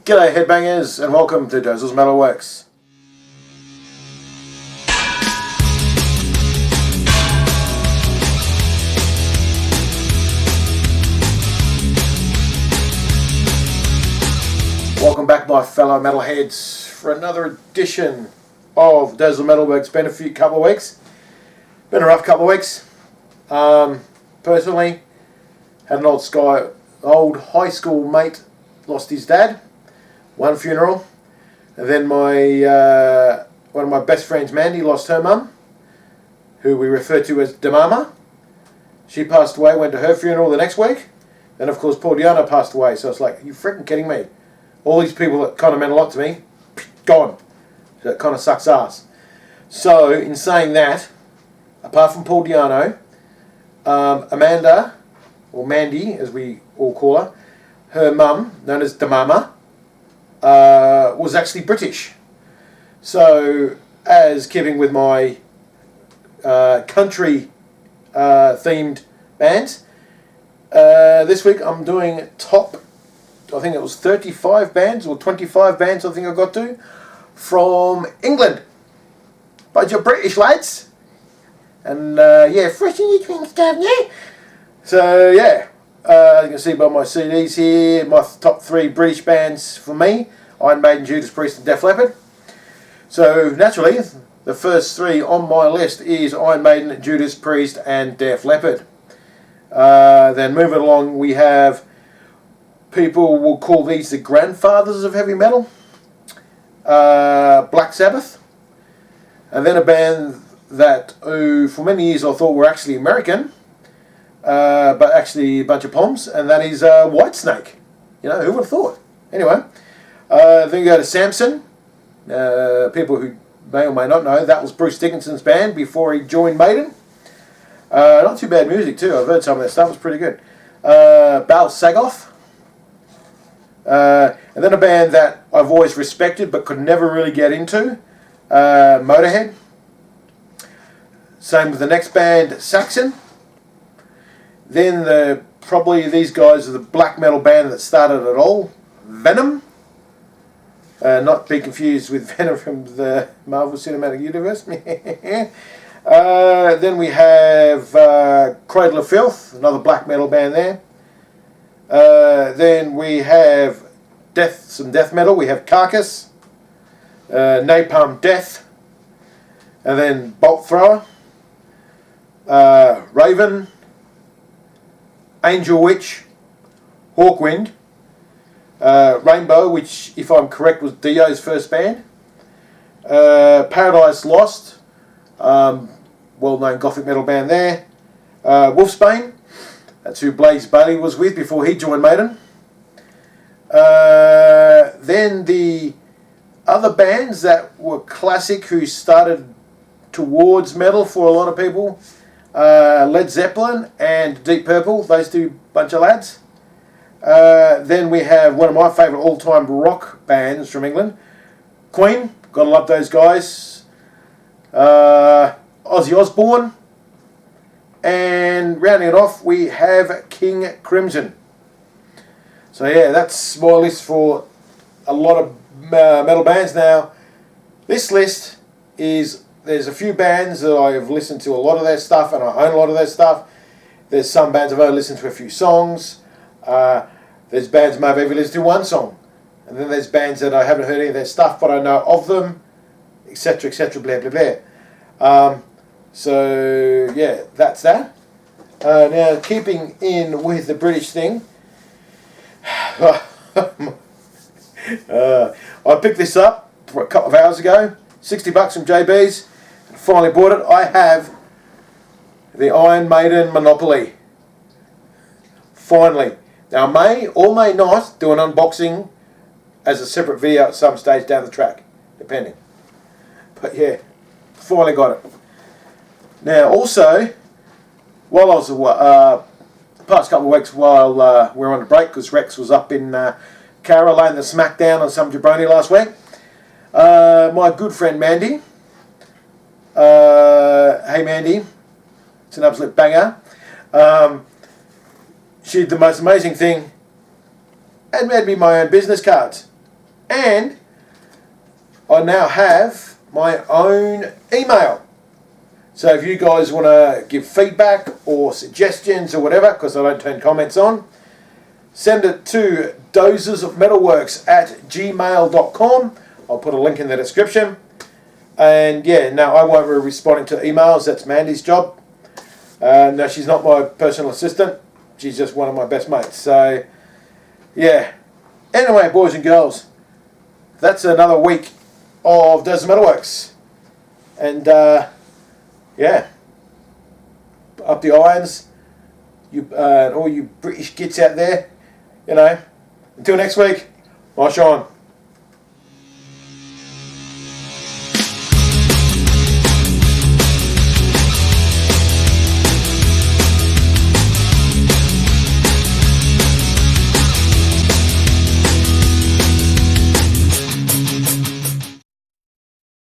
G'day headbangers and welcome to dozersmetalworks. Welcome back my fellow metalheads for another edition of dozersmetalworks. Been a couple of weeks. Been a rough couple of weeks. Personally, had an old high school mate lost his dad. One funeral, and then one of my best friends, Mandy, lost her mum, who we refer to as Damama. She passed away, went to her funeral the next week. Then of course Paul Diano passed away, so it's like, are you freaking kidding me? All these people that kind of meant a lot to me, gone. So it kind of sucks ass. So in saying that, apart from Paul Diano, Amanda, or Mandy as we all call her mum, known as Damama, was actually British. So, as keeping with my country themed bands, this week I'm doing top, I think it was 35 bands or 25 bands I think I got to, from England. Bunch of British lads. And yeah, fresh in your twin stuff, yeah? So yeah. You can see by my CDs here, my top 3 British bands for me: Iron Maiden, Judas Priest and Def Leppard. So naturally, the first 3 on my list is Iron Maiden, Judas Priest and Def Leppard. Then moving along, we have, people will call these the grandfathers of heavy metal, Black Sabbath. And then a band that for many years I thought were actually American, but actually a bunch of Poms, and that is Whitesnake. You know, who would have thought? Anyway, then you go to Samson. People who may or may not know, that was Bruce Dickinson's band before he joined Maiden. Not too bad music too. I've heard some of their stuff. It's pretty good. Bal Sagoth. And then a band that I've always respected but could never really get into, Motorhead. Same with the next band, Saxon. Then probably these guys are the black metal band that started it all, Venom. Not be confused with Venom from the Marvel Cinematic Universe. Then we have Cradle of Filth, another black metal band there. Then we have some death metal. We have Carcass, Napalm Death, and then Bolt Thrower, Raven, Angel Witch, Hawkwind, Rainbow, which, if I'm correct, was Dio's first band, Paradise Lost, well-known gothic metal band there, Wolfsbane, that's who Blaze Bayley was with before he joined Maiden. Then the other bands that were classic who started towards metal for a lot of people, Led Zeppelin and Deep Purple, those two bunch of lads. Then we have one of my favourite all-time rock bands from England, Queen. Gotta love those guys. Ozzy Osbourne. And rounding it off, we have King Crimson. So yeah, that's my list for a lot of metal bands. Now, this list is, there's a few bands that I have listened to a lot of their stuff and I own a lot of their stuff. There's some bands I've only listened to a few songs. There's bands maybe I've only listened to one song. And then there's bands that I haven't heard any of their stuff but I know of them, etc, etc, blah blah blah. So yeah, that's that. Now, keeping in with the British thing, I picked this up a couple of hours ago, $60 from JB's. Finally bought it. I have the Iron Maiden Monopoly. Finally. Now, I may or may not do an unboxing as a separate video at some stage down the track, depending. But yeah, finally got it. Now, also, while I was the past couple of weeks while we were on the break, because Rex was up in Cara laying the smackdown on some jabroni last week, my good friend Mandy, hey Mandy, it's an absolute banger. She did the most amazing thing and made me my own business cards. And I now have my own email. So if you guys want to give feedback or suggestions or whatever, because I don't turn comments on, send it to dozersmetalworks@gmail.com. I'll put a link in the description. And yeah, no, I won't be responding to emails. That's Mandy's job. No, she's not my personal assistant. She's just one of my best mates. So yeah. Anyway, boys and girls, that's another week of Dozer Metalworks. And yeah, up the irons, you all you British gits out there. You know, until next week, my Sean.